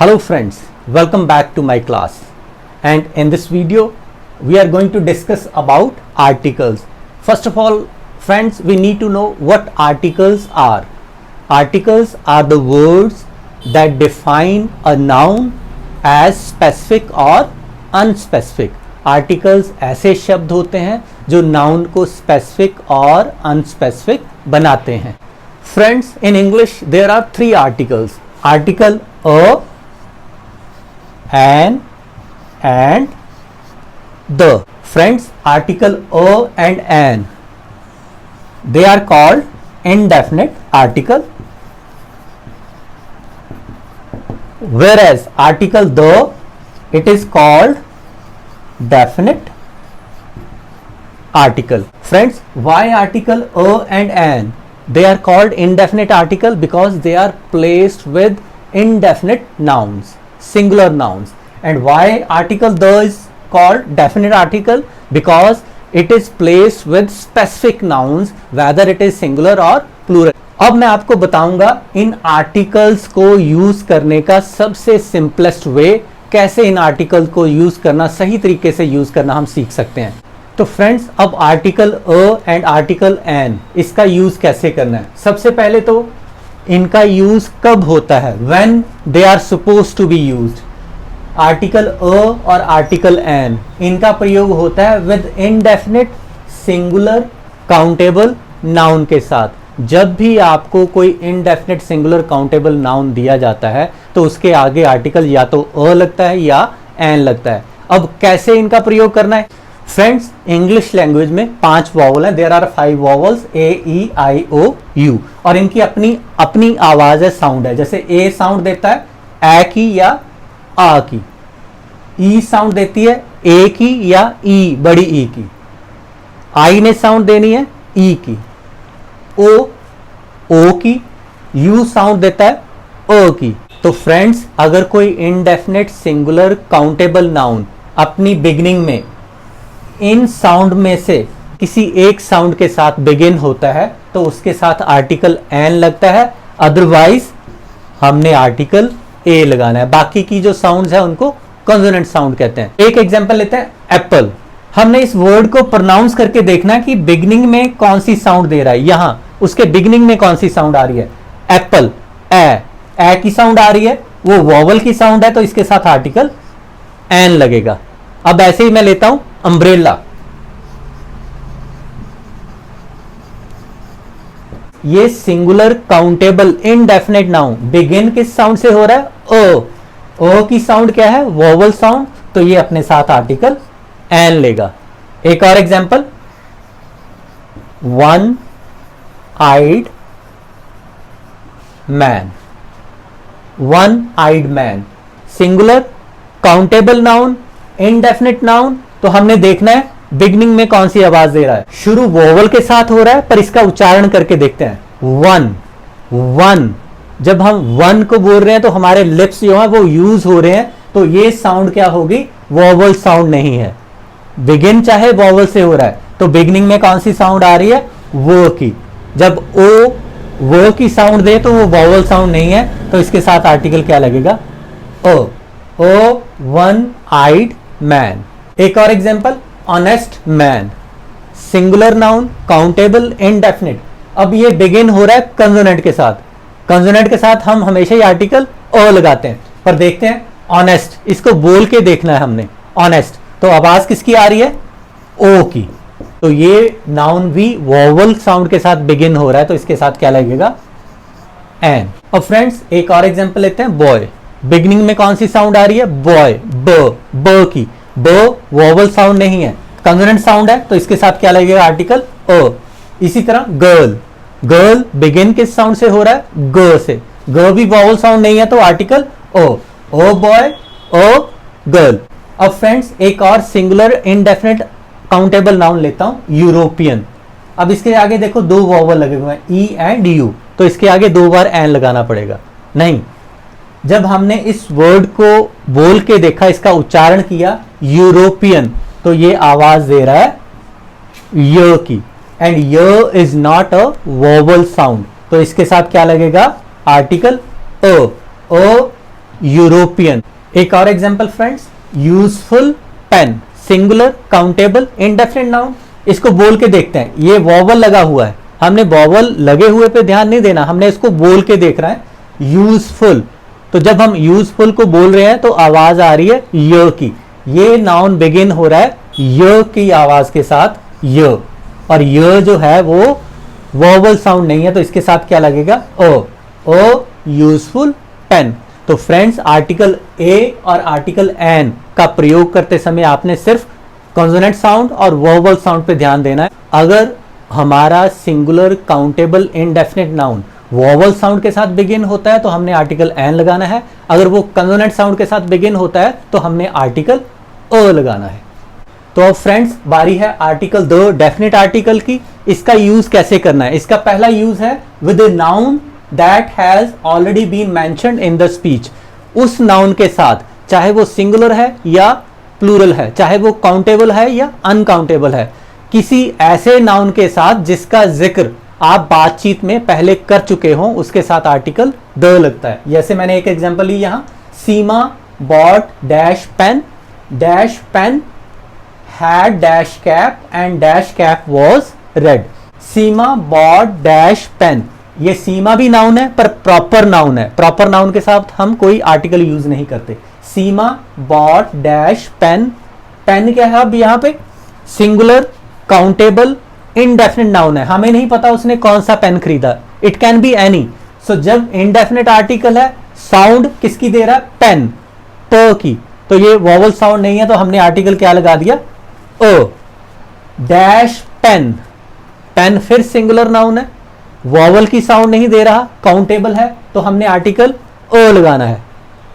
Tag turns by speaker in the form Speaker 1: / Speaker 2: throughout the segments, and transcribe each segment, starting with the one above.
Speaker 1: Hello friends, welcome back to my class, and in this video we are going to discuss about articles. First of all friends, we need to know what articles are. Articles are the words that define a noun as specific or unspecific. Articles ऐसे शब्द होते हैं जो noun को specific और unspecific बनाते हैं. Friends, in English there are three articles: article a, an and the. Friends, article a and an, they are called indefinite article, whereas article the, it is called definite article. Friends, why article a and an? They are called indefinite article because they are placed with indefinite nouns, singular nouns. And why article the is called definite article? Because it is placed with specific nouns, whether it is singular or plural. अब मैं आपको बताऊंगा इन articles को use करने का सबसे simplest way, कैसे in article को यूज करना, सही तरीके से यूज करना हम सीख सकते हैं. तो फ्रेंड्स, अब article a and article an, इसका यूज कैसे करना है. सबसे पहले तो इनका यूज कब होता है, when they are suppose to be used. Article a और आर्टिकल एन, इनका प्रयोग होता है with indefinite singular countable noun के साथ. जब भी आपको कोई इनडेफिनिट सिंगुलर काउंटेबल नाउन दिया जाता है तो उसके आगे आर्टिकल या तो अ लगता है या एन लगता है. अब कैसे इनका प्रयोग करना है. फ्रेंड्स, इंग्लिश लैंग्वेज में 5 वॉवल हैं. There are 5 vowels, A E I O U, और इनकी अपनी अपनी आवाज है, साउंड है. जैसे ए साउंड देता है ए की या आ की, ई साउंड देती है ए की या ई, बड़ी ई की, आई ने साउंड देनी है ई की, ओ की, यू साउंड देता है अ की. तो फ्रेंड्स, अगर कोई इनडेफिनेट सिंगुलर काउंटेबल नाउन अपनी बिगिनिंग में इन साउंड में से किसी एक साउंड के साथ बिगिन होता है तो उसके साथ आर्टिकल एन लगता है, अदरवाइज हमने आर्टिकल ए लगाना है. बाकी की जो साउंड्स है उनको कॉन्सोनेंट साउंड कहते हैं. एक एग्जांपल लेते हैं, एप्पल. हमने इस वर्ड को प्रोनाउंस करके देखना है कि बिगिनिंग में कौन सी साउंड दे रहा है. यहां उसके बिगिनिंग में कौन सी साउंड आ रही है. एप्पल, ए की साउंड आ रही है, वो वॉवल की साउंड है तो इसके साथ आर्टिकल एन लगेगा. अब ऐसे ही मैं लेता हूं अम्ब्रेला. ये singular countable indefinite noun begin किस साउंड से हो रहा है, ओ की साउंड क्या है, वॉवल साउंड, तो ये अपने साथ आर्टिकल एन लेगा. एक और example, one eyed man. One eyed man, singular countable noun, indefinite noun. तो हमने देखना है बिगनिंग में कौन सी आवाज दे रहा है. शुरू वोवल के साथ हो रहा है पर इसका उच्चारण करके देखते हैं. One, one. जब हम वन को बोल रहे हैं तो हमारे लिप्स जो है वो यूज हो रहे हैं, तो ये साउंड क्या होगी, वोवल साउंड नहीं है. बिगिन चाहे वोवल से हो रहा है तो बिगनिंग में कौन सी साउंड आ रही है, वो की. जब वो की साउंड दे तो वो वोवल साउंड नहीं है, तो इसके साथ आर्टिकल क्या लगेगा, ओ वन आइड मैन. एक और example, honest man. Singular noun, countable, indefinite. अब ये बिगिन हो रहा है कंसोनेंट के साथ. कंसोनेंट के साथ हम हमेशा ही आर्टिकल ओ लगाते हैं, पर देखते हैं ऑनेस्ट, इसको बोल के देखना है हमने. ऑनेस्ट, तो आवाज किसकी आ रही है, ओ की. तो ये नाउन भी वोवल साउंड के साथ बिगिन हो रहा है तो इसके साथ क्या लगेगा, एन. अब फ्रेंड्स, एक और एग्जांपल लेते हैं, बॉय. बिगिनिंग में कौन सी साउंड आ रही है, बॉय, ब की. ब वोवल साउंड नहीं है, कंसोनेंट साउंड है, तो इसके साथ क्या लगेगा, आर्टिकल अ. इसी तरह गर्ल. गर्ल बिगिन किस साउंड से हो रहा है, ग से. ग भी वोवल साउंड नहीं है तो आर्टिकल ओ. ओ बॉय, ओ गर्ल. अब फ्रेंड्स, एक और सिंगुलर इनडेफिनिट काउंटेबल नाउन लेता हूं, यूरोपियन. अब इसके आगे देखो 2 वोवल लगे हुए हैं, ई एंड यू, तो इसके आगे 2 बार एन लगाना पड़ेगा. नहीं, जब हमने इस वर्ड को बोल के देखा, इसका उच्चारण किया यूरोपियन, तो ये आवाज दे रहा है य की, एंड य is not a vowel sound, तो इसके साथ क्या लगेगा, आर्टिकल अ. यूरोपियन। एक और example friends, useful pen, singular, countable, indefinite noun. इसको बोल के देखते हैं, ये वॉवल लगा हुआ है, हमने वॉवल लगे हुए पे ध्यान नहीं देना, हमने इसको बोल के देख रहा है। यूजफुल, तो जब हम यूजफुल को बोल रहे हैं तो आवाज आ रही है य की, ये नाउन बिगिन हो रहा है य की आवाज के साथ, य, और य जो है वो वॉवल साउंड नहीं है, तो इसके साथ क्या लगेगा, ओ यूजफुल पेन। तो फ्रेंड्स, आर्टिकल ए और आर्टिकल एन का प्रयोग करते समय आपने सिर्फ कॉन्सोनेंट साउंड और वोवल साउंड पे ध्यान देना है। अगर हमारा singular, countable, indefinite noun vowel sound के साथ बिगिन होता है तो हमने आर्टिकल एन लगाना है, अगर वो कॉन्सोनेंट साउंड के साथ बिगिन होता है तो हमने आर्टिकल अ लगाना है। तो अब फ्रेंड्स, बारी है आर्टिकल द डेफिनेट आर्टिकल की। इसका यूज कैसे करना है? इसका पहला यूज है with a noun that has already been mentioned in the speech. उस नाउन के साथ, चाहे वो सिंगुलर है या प्लूरल है, चाहे वो काउंटेबल है या अनकाउंटेबल है, किसी ऐसे नाउन के साथ जिसका जिक्र आप बातचीत में पहले कर चुके हो, उसके साथ आर्टिकल द लगता है। जैसे मैंने एक एग्जांपल ली यहां, Seema bought dash pen had dash cap and dash cap was red। Seema bought dash pen, ये सीमा भी नाउन है पर प्रॉपर नाउन है, प्रॉपर नाउन के साथ हम कोई आर्टिकल यूज नहीं करते। Seema bought dash pen, pen क्या है अब यहाँ पे, सिंगुलर, काउंटेबल, इनडेफिनिट नाउन है, हमें नहीं पता उसने कौन सा पेन खरीदा, इट कैन बी एनी। सो जब इनडेफिनिट आर्टिकल है, साउंड किसकी दे रहा है, पेन, प की, तो ये वॉवल साउंड नहीं है, तो हमने आर्टिकल क्या लगा दिया, ओ। डैश पेन, पेन फिर सिंगुलर नाउन है, वॉवल की साउंड नहीं दे रहा, काउंटेबल है, तो हमने आर्टिकल ओ लगाना है।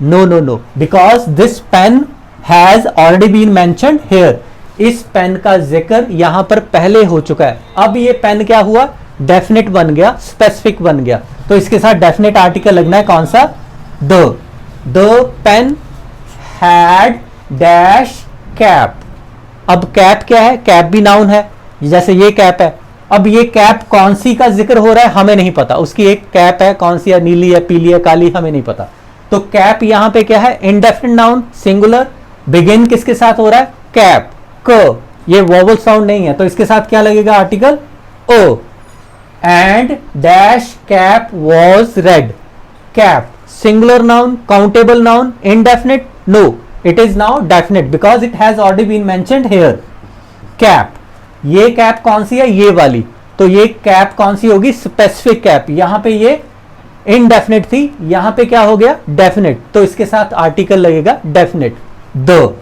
Speaker 1: No, because this pen has already been mentioned here. इस पेन का जिक्र यहां पर पहले हो चुका है। अब ये पेन क्या हुआ, डेफिनेट बन गया, स्पेसिफिक बन गया, तो इसके साथ डेफिनेट आर्टिकल लगना है कौन सा, the pen had dash cap. अब कैप क्या है, कैप भी नाउन है, जैसे ये कैप है। अब ये कैप कौन सी का जिक्र हो रहा है हमें नहीं पता, उसकी एक कैप है, कौन सी है, नीली है, पीली है, काली, हमें नहीं पता। तो कैप यहां पे क्या है, इनडेफिनिट नाउन, सिंगुलर, बिगिन किसके साथ हो रहा है, कैप, क, ये वोवल साउंड नहीं है, तो इसके साथ क्या लगेगा, आर्टिकल ओ। And dash cap was red, cap singular noun, countable noun, indefinite, no, it is now definite because it has already been mentioned here। Cap, ये कैप कौन सी है, ये वाली, तो ये कैप कौन सी होगी, स्पेसिफिक कैप। यहां पे ये इनडेफिनिट थी, यहां पे क्या हो गया, डेफिनेट, तो इसके साथ आर्टिकल लगेगा डेफिनेट, द।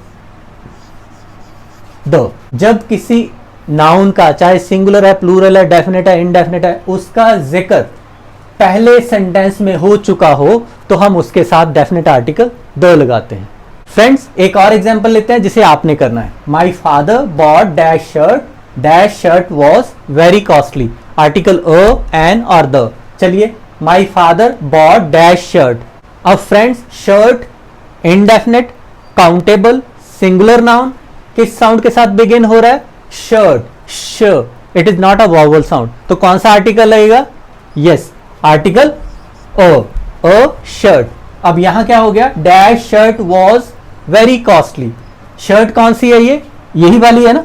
Speaker 1: जब किसी नाउन का, चाहे सिंगुलर है, प्लूरल है, डेफिनेट है, इनडेफिनेट है, उसका जिक्र पहले सेंटेंस में हो चुका हो तो हम उसके साथ डेफिनेट आर्टिकल द लगाते हैं। फ्रेंड्स, एक और एग्जांपल लेते हैं जिसे आपने करना है। My father bought dash shirt was very costly, article a, an और द। चलिए, my father bought dash shirt. अब friends, shirt indefinite, countable, singular noun, किस साउंड के साथ बिगिन हो रहा है, शर्ट, श, it is not a vowel sound, तो कौन सा आर्टिकल लगेगा, यस, आर्टिकल अ, शर्ट। अब यहां क्या हो गया, dash shirt was very costly, shirt कौन सी है, ये यही वाली है ना,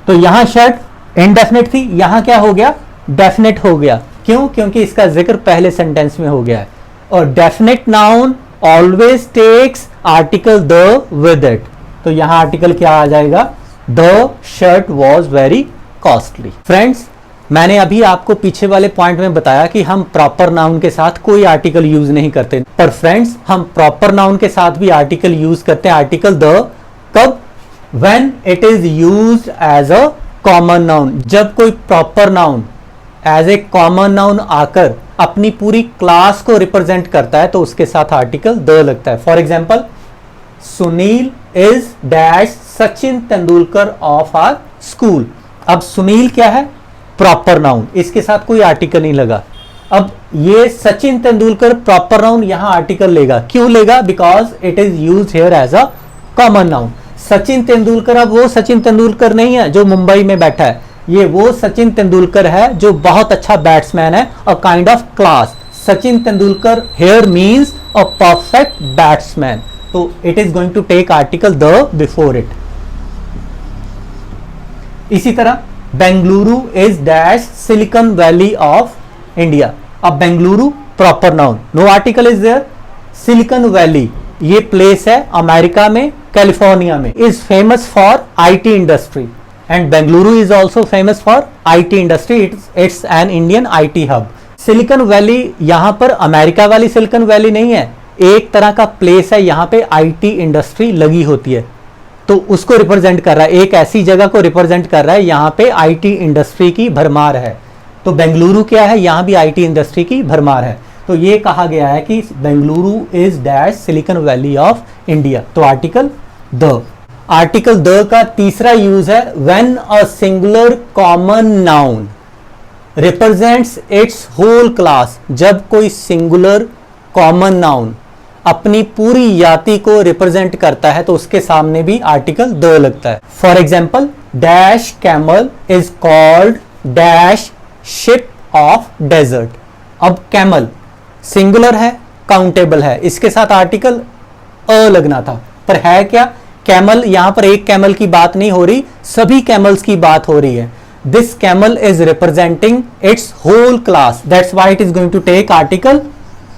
Speaker 1: तो यहां शर्ट इनडेफिनेट थी, यहां क्या हो गया, डेफिनेट हो गया। क्यों, क्योंकि इसका जिक्र पहले सेंटेंस में हो गया है, और definite noun always takes article the with it, तो यहां आर्टिकल क्या आ जाएगा, the shirt was very costly. Friends, मैंने अभी आपको पीछे वाले पॉइंट में बताया कि हम प्रॉपर नाउन के साथ कोई आर्टिकल यूज नहीं करते, पर फ्रेंड्स, हम प्रॉपर नाउन के साथ भी आर्टिकल यूज करते हैं, आर्टिकल द, कब, when it is used as a common noun. जब कोई proper noun as a common noun आकर अपनी पूरी क्लास को रिप्रेजेंट करता है तो उसके साथ आर्टिकल द लगता है। For example, Sunil is dash Sachin Tendulkar of our school. अब सुनील क्या है, प्रॉपर नाउन, इसके साथ कोई आर्टिकल नहीं लगा। अब ये सचिन तेंदुलकर प्रॉपर नाउन, यहां आर्टिकल लेगा, क्यों लेगा, because it is used here as a common noun. Sachin Tendulkar अब वो सचिन तेंदुलकर नहीं है जो मुंबई में बैठा है, ये वो सचिन तेंदुलकर है जो बहुत अच्छा बैट्समैन है, a kind of class, Sachin Tendulkar here means a perfect batsman. तो it is going to take article the before it. इसी तरह Bengaluru is dash silicon valley of India. अब Bengaluru proper noun, no article is there. Silicon valley ये place है America में, California में. Is famous for IT industry and Bengaluru is also famous for IT industry. It's an Indian IT hub. Silicon valley यहां पर America वाली silicon valley नहीं है, एक तरह का प्लेस है, यहां पे आईटी इंडस्ट्री लगी होती है, तो उसको रिप्रेजेंट कर रहा है, एक ऐसी जगह को रिप्रेजेंट कर रहा है यहां पे आईटी इंडस्ट्री की भरमार है. तो बेंगलुरु क्या है, यहां भी आईटी इंडस्ट्री की भरमार है. तो ये कहा गया है कि Bengaluru is dash silicon valley of India. तो आर्टिकल द. आर्टिकल द का तीसरा यूज है when a singular common noun represents its whole class. जब कोई सिंगुलर कॉमन नाउन अपनी पूरी जाति को रिप्रेजेंट करता है तो उसके सामने भी आर्टिकल द लगता है. For example dash camel is called dash ship of desert. अब कैमल सिंगुलर है, काउंटेबल है, इसके साथ आर्टिकल अ लगना था, पर है क्या, कैमल. यहां पर एक कैमल की बात नहीं हो रही, सभी कैमल्स की बात हो रही है. This camel is representing its whole class, that's why it is going to take article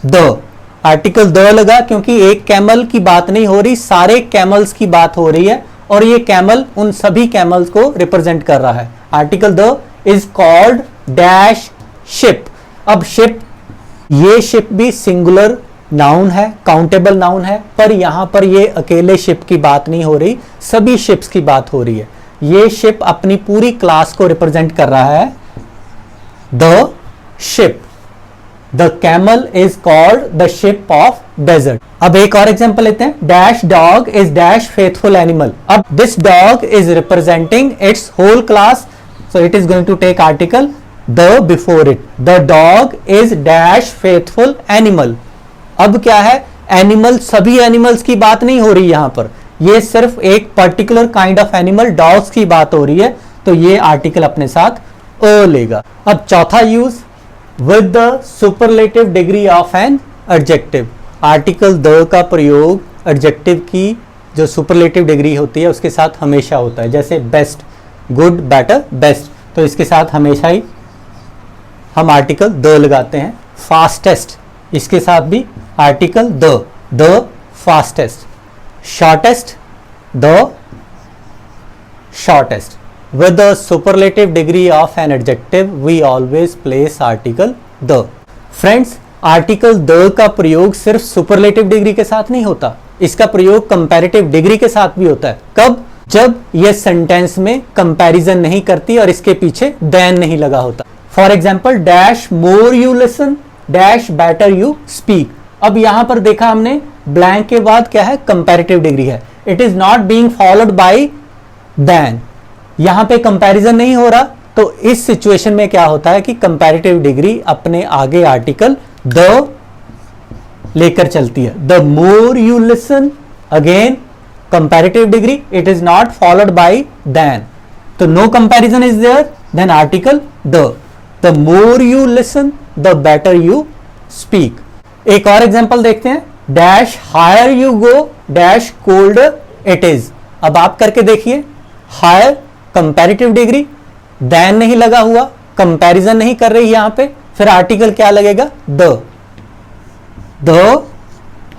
Speaker 1: the. Article the लगा क्योंकि एक कैमल की बात नहीं हो रही, सारे कैमल्स की बात हो रही है और ये कैमल उन सभी कैमल्स को रिप्रेजेंट कर रहा है. Article the is called dash ship. अब शिप, ये शिप भी सिंगुलर नाउन है, काउंटेबल नाउन है, पर यहां पर ये अकेले शिप की बात नहीं हो रही, सभी शिप्स की बात हो रही है. ये शिप अपनी पूरी क्लास को रिप्रेजेंट कर रहा है. The ship, the camel is called the ship of desert. अब एक और एग्जांपल लेते हैं. Dash dog is dash faithful animal. अब this dog is representing its whole class, so it is going to take article the before it. The dog is dash faithful animal. अब क्या है, animal, सभी animals की बात नहीं हो रही यहां पर, ये सिर्फ एक particular kind of animal dogs की बात हो रही है, तो ये आर्टिकल अपने साथ अ लेगा. अब चौथा use with the superlative degree of an adjective. Article the का प्रयोग एडजेक्टिव की जो सुपरलेटिव डिग्री होती है उसके साथ हमेशा होता है. जैसे बेस्ट, गुड, बेटर, बेस्ट, तो इसके साथ हमेशा ही हम आर्टिकल द लगाते हैं. फास्टेस्ट, इसके साथ भी article the fastest. Shortest, the shortest. With the superlative degree of an adjective, we always place article the. Friends, article the का प्रयोग सिर्फ सुपरलेटिव डिग्री के साथ नहीं होता, इसका प्रयोग कंपैरेटिव डिग्री के साथ भी होता है. कब, जब यह सेंटेंस में कंपैरिजन नहीं करती और इसके पीछे देन नहीं लगा होता. For example dash more you listen, dash better you speak. अब यहां पर देखा हमने, ब्लैंक के बाद क्या है, कंपैरेटिव डिग्री है. It is not being followed by then. यहां पे कंपैरिजन नहीं हो रहा, तो इस सिचुएशन में क्या होता है कि कंपैरेटिव डिग्री अपने आगे आर्टिकल द लेकर चलती है. The more you listen, again comparative degree, it is not followed by than, तो no comparison is there, then article the. The more you listen, the better you speak. एक और example देखते हैं. Dash higher you go, dash colder it is. अब आप करके देखिए, higher comparative degree, then नहीं लगा हुआ, कंपैरिजन नहीं कर रही यहां पे, फिर आर्टिकल क्या लगेगा, the. The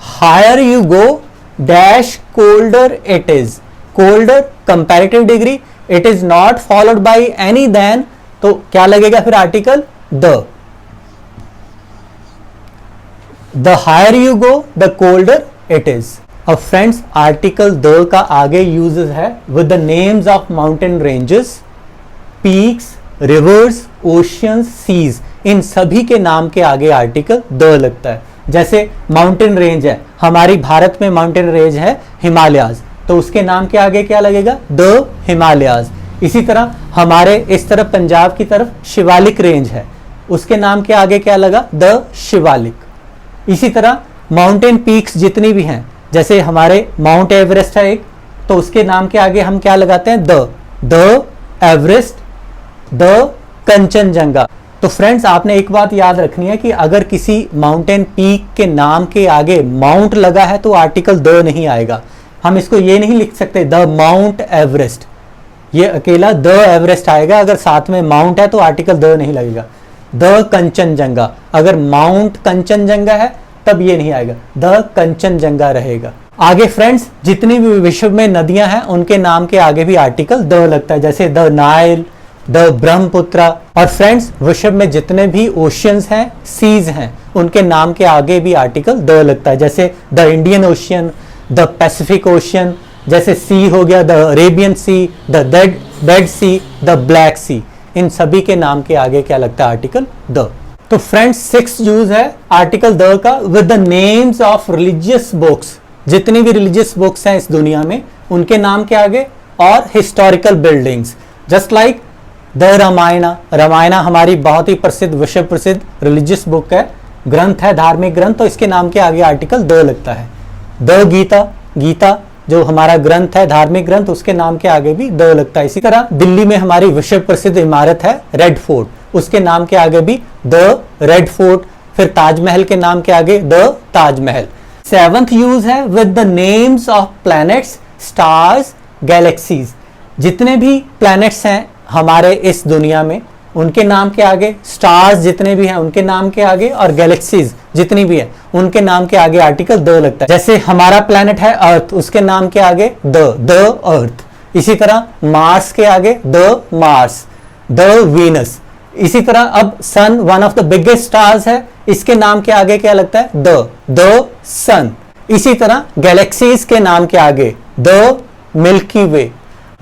Speaker 1: higher you go dash colder it is. Colder comparative degree, it is not followed by any than, तो क्या लगेगा फिर article the. The higher you go the colder it is. अब फ्रेंड्स, आर्टिकल द का आगे uses है with the names of mountain ranges, peaks, rivers, oceans, seas. इन सभी के नाम के आगे आर्टिकल द लगता है. जैसे माउंटेन रेंज है, हमारी भारत में माउंटेन रेंज है हिमालयाज, तो उसके नाम के आगे क्या लगेगा, द हिमालयाज. इसी तरह हमारे इस तरफ पंजाब की तरफ शिवालिक रेंज है, उसके नाम के आगे क्या लगा, द शिवालिक. इसी तरह माउंटेन पीक्स जितनी भी हैं, जैसे हमारे माउंट एवरेस्ट है एक, तो उसके नाम के आगे हम क्या लगाते हैं, द एवरेस्ट, द कंचनजंगा. तो फ्रेंड्स आपने एक बात याद रखनी है कि अगर किसी माउंटेन पीक के नाम के आगे माउंट लगा है तो आर्टिकल द नहीं आएगा। हम इसको ये नहीं लिख सकते द माउंट एवरेस्ट, ये अकेला द एवरेस्ट आएगा। अगर साथ में माउंट है तो आर्टिकल द नहीं लगेगा। द कंचनजंगा, अगर माउंट कंचनजंगा है तब ये नहीं आएगा, द कंचनजंगा रहेगा। आगे फ्रेंड्स जितनी भी विश्व में नदियां हैं उनके नाम के आगे भी आर्टिकल द लगता है, जैसे द नाइल, द ब्रह्मपुत्र। और फ्रेंड्स विश्व में जितने भी ओशियंस हैं, सीज हैं, उनके नाम के आगे भी आर्टिकल द लगता है, जैसे the Indian ocean, the Pacific ocean, जैसे सी हो गया the Arabian sea, the dead sea, the black sea. इन सभी के नाम के आगे क्या लगता है, आर्टिकल द। तो फ्रेंड्स 6 यूज है आर्टिकल द का with the names of religious books. जितनी भी रिलीजियस बुक्स हैं इस दुनिया में उनके नाम के आगे, और historical buildings just like the Ramayana. Ramayana हमारी बहुत ही प्रसिद्ध, विश्व प्रसिद्ध रिलीजियस बुक है, ग्रंथ है, धार्मिक ग्रंथ, तो इसके नाम के आगे आर्टिकल द लगता है। द गीता, गीता जो हमारा ग्रंथ है, धार्मिक ग्रंथ, उसके नाम के आगे भी द लगता है। इसी तरह दिल्ली में हमारी विश्व प्रसिद्ध इमारत है रेड फोर्ट, उसके नाम के आगे भी द रेड फोर्ट। फिर ताजमहल के नाम के आगे द ताजमहल। 7th यूज है with the names of planets, stars, galaxies. जितने भी प्लैनेट्स हैं हमारे इस दुनिया में उनके नाम के आगे, स्टार्स जितने भी हैं उनके नाम के आगे, और गैलेक्सीज जितनी भी है उनके नाम के आगे आर्टिकल द लगता है। जैसे हमारा प्लैनेट है अर्थ, उसके नाम के आगे द अर्थ। इसी तरह मार्स के आगे द मार्स, द वीनस। इसी तरह अब sun one of the biggest stars है, इसके नाम के आगे क्या लगता है, द सन। इसी तरह गैलेक्सीज के नाम के आगे द मिल्की वे।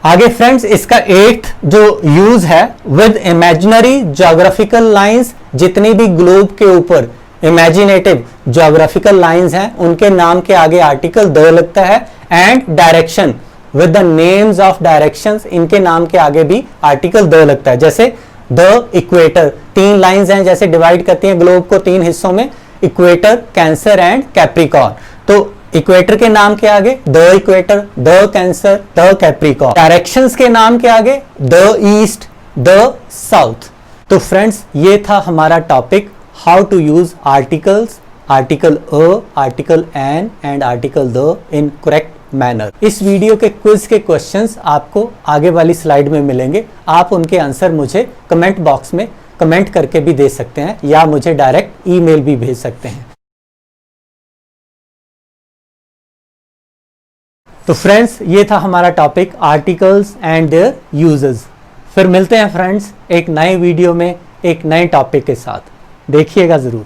Speaker 1: आगे फ्रेंड्स इसका 8th जो यूज है विद इमेजिनरी ज्योग्राफिकल लाइंस। जितनी भी ग्लोब के ऊपर इमेजिनेटिव ज्योग्राफिकल लाइंस हैं उनके नाम के आगे आर्टिकल द लगता है। And direction with the names of directions, इनके नाम के आगे भी आर्टिकल द लगता है। जैसे द इक्वेटर, 3 लाइंस हैं जैसे डिवाइड करती हैं ग्लोब को 3 हिस्सों में, इक्वेटर, कैंसर एंड कैप्रिकॉर्न। तो इक्वेटर के नाम के आगे the equator, the Cancer, the Capricorn. Directions के नाम के आगे द ईस्ट, द साउथ। तो फ्रेंड्स ये था हमारा topic, how to use articles, article a, article an and article the in correct manner. इस वीडियो के क्विज के क्वेश्चंस आपको आगे वाली स्लाइड में मिलेंगे। आप उनके आंसर मुझे कमेंट बॉक्स में कमेंट करके भी दे सकते हैं या मुझे डायरेक्ट ईमेल भी भेज सकते हैं। तो फ्रेंड्स ये था हमारा topic articles and there uses. फिर मिलते हैं फ्रेंड्स एक नए वीडियो में एक नए टॉपिक के साथ, देखिएगा ज़रूर।